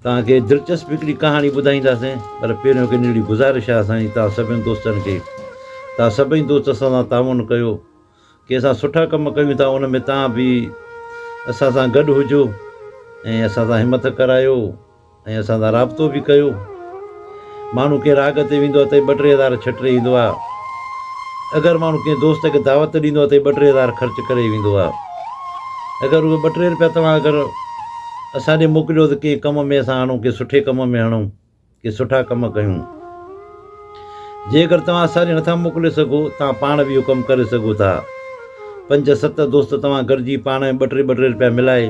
तव्हांखे दिलचस्प हिकिड़ी कहाणी ॿुधाईंदासीं, पर पहिरियों हिकु नंढड़ी गुज़ारिश आहे असांजी तव्हां सभिनी दोस्तनि खे, तव्हां सभई दोस्त असां सां ताउन कयो की असां सुठा कम कयूं था, उन में तव्हां बि असां सां गॾु हुजो ऐं असां सां हिमत करायो ऐं असां सां राब्तो बि कयो। माण्हू कंहिं राग ते वेंदो आहे त 2-3 हज़ार छटे ईंदो आहे। अगरि माण्हू कंहिं दोस्त खे दावत ॾींदो आहे त 2-3 हज़ार ख़र्चु करे वेंदो आहे। अगरि उहे 2-3 रुपया तव्हां अगरि असां ॾे मोकिलियो त कंहिं कम में असां हणूं, कंहिं सुठे कम में हणूं, कंहिं सुठा कम कयूं। जेकर तव्हां असां ॾे नथा मोकिले सघो, तव्हां पाण बि इहो कमु करे सघो था। 5-7 दोस्त तव्हां गॾिजी पाण में 2-3 रुपया मिलाए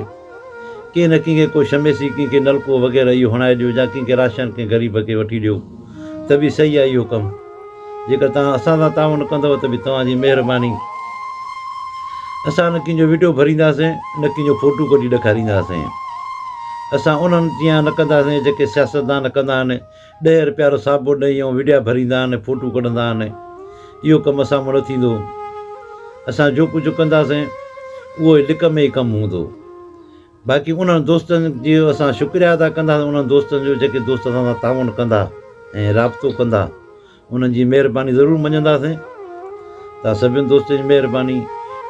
कंहिं न कंहिंखे को शमेसी, कंहिंखे नलको वग़ैरह इहो हणाए ॾियो, या कंहिंखे राशन कंहिं ग़रीब खे वठी ॾियो त बि सही आहे इहो कमु। जेकर तव्हां असां सां ताउन कंदव त बि तव्हांजी महिरबानी। असां न कंहिंजो वीडियो भरींदासीं, न कंहिंजो फ़ोटू कढी ॾेखारींदासीं। असां उन्हनि जीअं न कंदासीं जेके सियासतदान कंदा आहिनि, 10 रुपया वारो साबुण ॾेई ऐं वीडिया भरींदा आहिनि, फ़ोटू कढंदा आहिनि। इहो कमु असां मां न थींदो। असां जो कुझु कंदासीं उहो लिक में ई कमु हूंदो। बाक़ी उन्हनि दोस्तनि जो असां शुक्रिया अदा कंदासीं, उन्हनि दोस्तनि जो जेके दोस्त असां सां ताउन कंदा ऐं राब्तो कंदा, उन्हनि जी महिरबानी ज़रूरु मञंदासीं। तव्हां सभिनी दोस्तनि जी महिरबानी।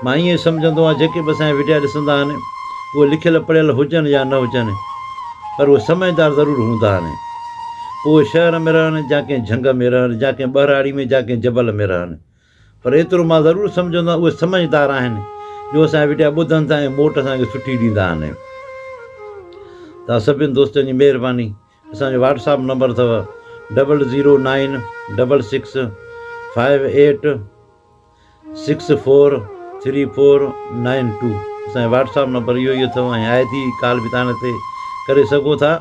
मां ईअं सम्झंदो आहियां जेके बि असांजा वीडिया ॾिसंदा आहिनि उहे लिखियलु पढ़ियल हुजनि या न हुजनि, पर उहे समझदार ज़रूरु हूंदा आहिनि। उहे शहर में रहनि, या कंहिं झंग में रहनि, या कंहिं ॿराड़ी में, या कंहिं जबल में रहनि, पर एतिरो मां ज़रूरु सम्झंदो आहियां उहे समझदार आहिनि जो असांजा वीडिया ॿुधनि था ऐं मोट असांखे सुठी ॾींदा आहिनि। तव्हां सभिनी दोस्तनि जी महिरबानी। असांजो WhatsApp नंबर अथव 009-6648643492। असांजो WhatsApp नंबर इहो ई अथव ऐं आइदी कॉल बि तव्हां ते करे सघो था।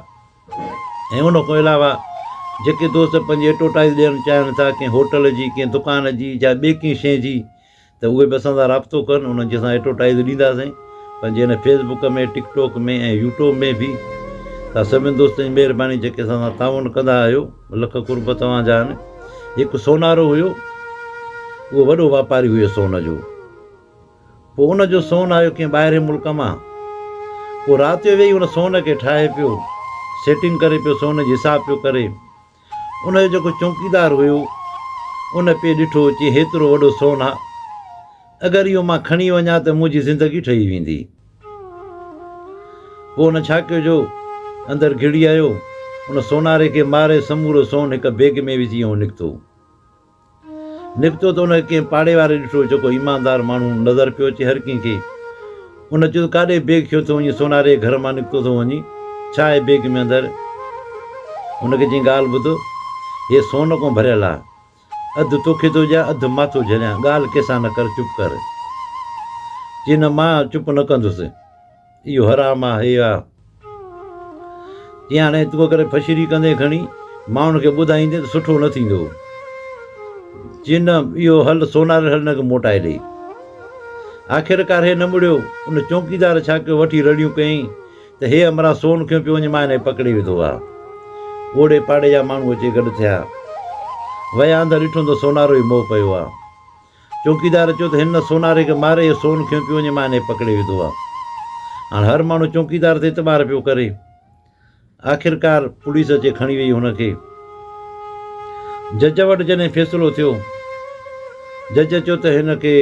ऐं उन खां अलावा जेके दोस्त पंहिंजी एडवर्टाइज़ ॾियणु चाहिनि था कंहिं होटल जी, कंहिं दुकान जी, या ॿिए कंहिं शइ जी, त उहे बि असां सां राब्तो कनि। उन्हनि जी असां एडवर्टाइज़ ॾींदासीं पंहिंजे हिन फेसबुक में, टिकटॉक में ऐं यूट्यूब में बि। तव्हां सभिनी दोस्तनि जी महिरबानी जेके असां सां ताउन कंदा आहियो, लख कुर्ब तव्हांजा आहिनि। हिकु सोनारो हुयो, उहो वॾो वापारी हुयो सोन जो। पोइ उनजो सोन आयो कंहिं ॿाहिरि मुल्क मां। पोइ राति जो वेही उन सोन खे ठाहे पियो, सेटिंग करे पियो, सोन जो हिसाब पियो करे। उनजो जेको चौकीदार हुयो उन पे ॾिठो चई हेतिरो वॾो सोन आहे, अगरि इहो मां खणी वञा त मुंहिंजी ज़िंदगी ठही वेंदी। पोइ उन छा कयो जो अंदरि घिड़ी आयो, उन सोनारे खे मारे समूरो सोन हिकु बैग में विझी ऐं निकितो त उन कंहिं पाड़े वारे ॾिठो, जेको ईमानदार माण्हू नज़र पियो अचे हर कंहिंखे। उन चयो काॾे बैग खयो थो वञी, सोनारे घर मां निकितो थो वञी, छा आहे बैग में अंदरि? हुनखे चई ॻाल्हि ॿुधो, हे सोन खां भरियल आहे, अधु तोखे थो ॾियां, अधु मां थो झलियां, ॻाल्हि कंहिंसां न कर, चुप कर। चई न मां चुप न कंदुसि, इहो हराम आहे, हे आहे। चई हाणे तूं अगरि फशरी कंदे खणी माण्हुनि खे ॿुधाईंदे त सुठो न थींदो। चई न इहो हल सोनारे हल, हिनखे मोटाए ॾे। आख़िरकार हे न मुड़ियो। उन चौकीदार छा कयो, वठी रड़ियूं कयईं त हे हमरा सोन खयो पियो वञे, मां हिन पकिड़े विधो आहे। ओड़े पाड़े जा माण्हू अची गॾु थिया, विया अंदरि, ॾिठो त सोनारो ई मोह पियो आहे। चौकीदार चयो त हिन सोनारे खे मारे, इहो सोन खयो पियो वञे, मां हिन पकिड़े विधो आहे। हाणे हर माण्हू चौकीदार ते एतबार पियो करे। आख़िरकार पुलिस अचे खणी वई हुनखे। जज वटि जॾहिं फ़ैसिलो थियो, जज चयो त हिनखे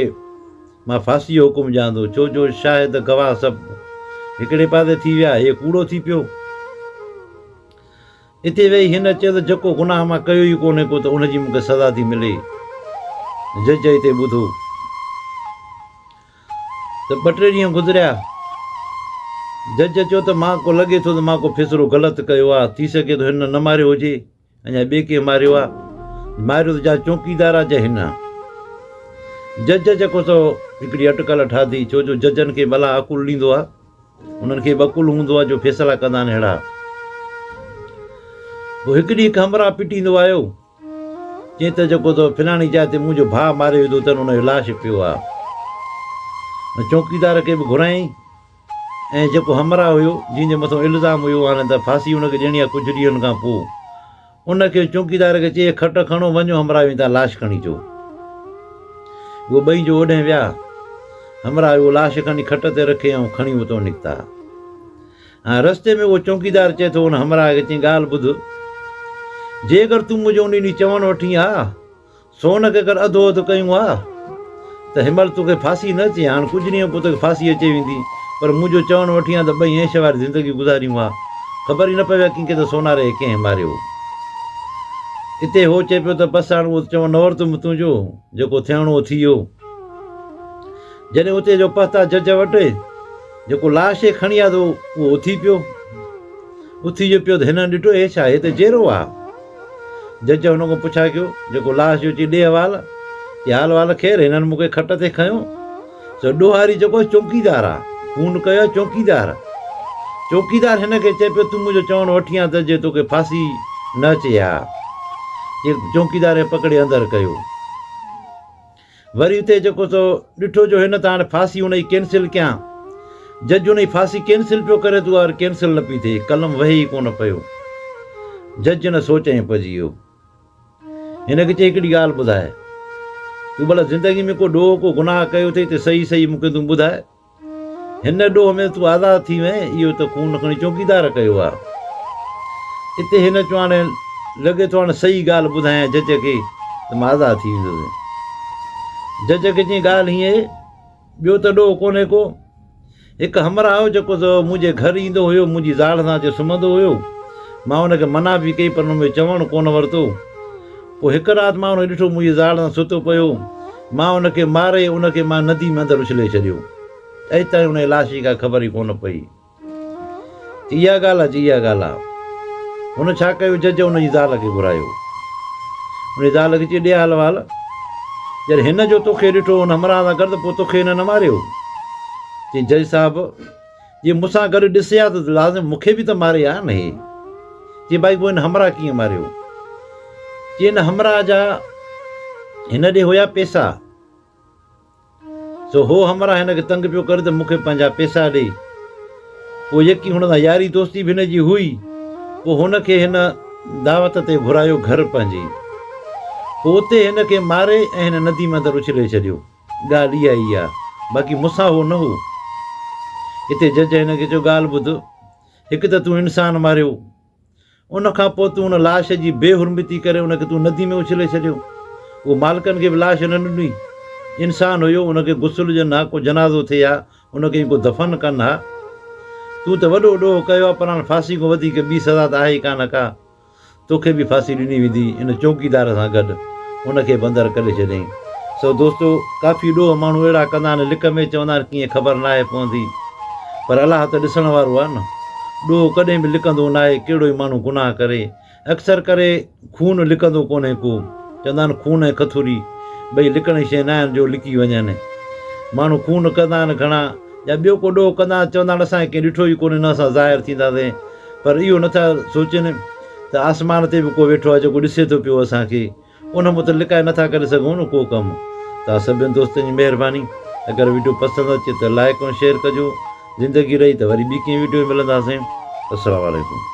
मां फांसी जो हुकुम ॾियां थो, छो जो शायदि गवाह सभु हिकिड़े पासे थी विया, हे कूड़ो थी पियो। हिते वेही हिन चयो त जेको गुनाह मां कयो ई कोन्हे को, त उनजी मूंखे सज़ा थी मिले। जज हिते ॿुधो त 2-3 ॾींहं गुज़रिया। जज चयो त मां को लॻे थो त मां को फ़ैसिलो ग़लति कयो आहे, थी सघे थो हिन न मारियो हुजे, अञा ॿिए कंहिं मारियो आहे। मारियो त जा चौकीदार आहे, जा हिन। जज जेको सो हिकिड़ी अटकल ठाही, छो जो जजनि खे भला अकुलु ॾींदो आहे, उन्हनि खे बि अकुलु हूंदो आहे जो फ़ैसिला कंदा आहिनि अहिड़ा। पोइ हिकु ॾींहुं हमरा पिटींदो आयो, चई त जेको त फलाणी जाइ ते मुंहिंजो भाउ मारे विधो अथनि, उनजो लाश पियो आहे। चौकीदार खे बि घुराईं ऐं जेको हमरा हुयो, जंहिंजे मथां इल्ज़ाम हुयो, हाणे त फांसी हुनखे ॾियणी आहे कुझु ॾींहंनि खां पोइ, उनखे चौकीदार खे चई खट खणो, वञो हमरा वेंदा लाश खणी अचो। उहो ॿई जो ओॾे विया, हमरा उहो लाश खणी खट ते रखे ऐं खणी उतां निकिता। हाँ रस्ते में उहो चौकीदार चए थो हुन हमरा खे चई ॻाल्हि ॿुध, जेकर तूं मुंहिंजो उन ॾींहुं चवणु वठी हा सोन खे अगरि अधो अधु कयूं हा त हिनमहिल तोखे फांसी न अचे। हाणे कुझु ॾींहं पोइ तोखे फांसी अचे वेंदी, पर मुंहिंजो चवणु वठी आहे त ॿई ऐश वारी ज़िंदगी गुज़ारियूं हा, ख़बर ई न पई आहे कंहिंखे त सोनारे कंहिं मारियो। हिते हो चए पियो त बसि हाणे उहो चवणु न वरितुमि तुंहिंजो, जेको थियणो हो थी वियो। जॾहिं उते जो पहुता जज वटि, जेको लाश खणी आहे त उहो उथी पियो, उथी जो पियो त हिन ॾिठो हे छा, हे त जहिड़ो आहे। जज हुन खां पुछा कयो, जेको लाश जो अची ॾे हवाल, की हाल वाल ख़ैरु, हिननि मूंखे खट ते खयो। त ॾोहारी जेको चौकीदार आहे, खून कयो आहे चौकीदार। चौकीदार हिन खे चए पियो तूं मुंहिंजो चवणु वठी आहे त जे तोखे फांसी न अचे हा। चौकीदार खे पकड़े अंदरि कयो। वरी हुते जेको सो ॾिठो जो हिन त हाणे फांसी हुनजी कैंसिल कयां, जज हुनजी फांसी कैंसिल पियो करे तूं और कैंसिल न पई थिए, कलम वेही ई कोन पियो। जज न सोच में पइजी वियो। हिन खे चई हिकिड़ी ॻाल्हि ॿुधाए, तूं भला ज़िंदगी में को ॾोह को गुनाह कयो अथई त सही सही मूंखे तूं ॿुधाए। हिन ॾोह में तूं आज़ादु थी वएं, इहो त खून खणी चौकीदार कयो आहे। हिते हिन चयो हाणे लॻे थो हाणे सही ॻाल्हि ॿुधायां जज खे त मां आज़ादु थी वेंदुसि। जज खे चई ॻाल्हि हीअं, ॿियो त ॾोह कोन्हे को, हिकु हमरा हो जेको मुंहिंजे घर ईंदो हुयो, मुंहिंजी ज़ाल सां अची सुम्हंदो हुयो। मां हुनखे मना बि कई पर हुन चवणु कोन वरितो। पोइ हिकु राति मां हुन ॾिठो मुंहिंजी ज़ाल सां सुतो पियो, मां हुनखे मारे हुनखे मां नदी में अंदरि उछले छॾियो। अॼु ताईं हुन लाशी खां ख़बर ई कोन पई। इहा ॻाल्हि आहे, इहा ॻाल्हि आहे। हुन छा कयो, जज हुनजी ज़ाल खे घुरायो। हुनजी ज़ाल खे चई ॾे हाल वाल, जॾहिं हिन जो तोखे ॾिठो हुन हमरा सां गॾु, पोइ तोखे हिन न मारियो। चई जज साहिबु, जे मूंसां गॾु ॾिसे हा त लाज़िम मूंखे बि त मारे हा न हे। चई भाई पोइ हिन हमरा कीअं मारियो? चई हिन हमरा जा हिन ॾे हुया पैसा, सो हो हमरा हिन खे तंग पियो करे त मूंखे पंहिंजा पैसा ॾे। पोइ यकी हुन सां यारी दोस्ती बि हिन जी हुई। पोइ हुनखे हिन दावत ते घुरायो घर पंहिंजी, पोइ उते हिन खे मारे ऐं हिन नदी में अंदरि उछले छॾियो। ॻाल्हि इहा ई आहे, बाक़ी मूंसां उहो न हो। हिते जज हिन खे चयो ॻाल्हि ॿुध, हिकु त तूं इंसानु मारियो, उन खां पोइ तूं हुन लाश जी बेहुरमती करे उनखे तूं नदी में उछले छॾियो। उहो मालिकनि खे बि लाश न ॾिनी, इंसानु हुयो, उनखे गुसुल ॾियनि हा, को जनाज़ो थिए हा, उनखे को दफ़न कनि हा। तूं त वॾो ॾोह कयो आहे, पर हाणे फांसी खां वधीक ॿी सज़ा त आहे ई कान का। तोखे बि फांसी ॾिनी वेंदी इन चौकीदार सां गॾु, उनखे बि अंदरि करे छॾियईं। सो दोस्तो, काफ़ी ॾोह माण्हू अहिड़ा कंदा आहिनि, लिक में चवंदा आहिनि कीअं ख़बर न आहे पवंदी, पर अलाह त ॾिसण वारो आहे न। ॾोह कॾहिं बि लिकंदो न आहे, कहिड़ो ई माण्हू गुनाह करे। अक्सर करे खून लिकंदो कोन्हे को, चवंदा आहिनि खून ऐं कथूरी ॿई लिकण जी शइ न आहिनि जो लिकी वञनि। माण्हू खून कंदा आहिनि घणा, या ॿियो को ॾोह कंदा, चवंदा आहिनि असांखे कंहिं ॾिठो ई कोन्हे, न असां ज़ाहिर थींदासीं, पर इहो नथा सोचनि त आसमान ते बि को वेठो आहे जेको ॾिसे थो पियो असांखे, उन मूं त लिकाए नथा करे सघूं न को कमु। तव्हां सभिनि दोस्तनि जी महिरबानी। अगरि वीडियो पसंदि अचे त लाइक ऐं शेयर कजो। ज़िंदगी रही त वरी ॿी कंहिं वीडियो में मिलंदासीं। अस्सलामु अलैकुम।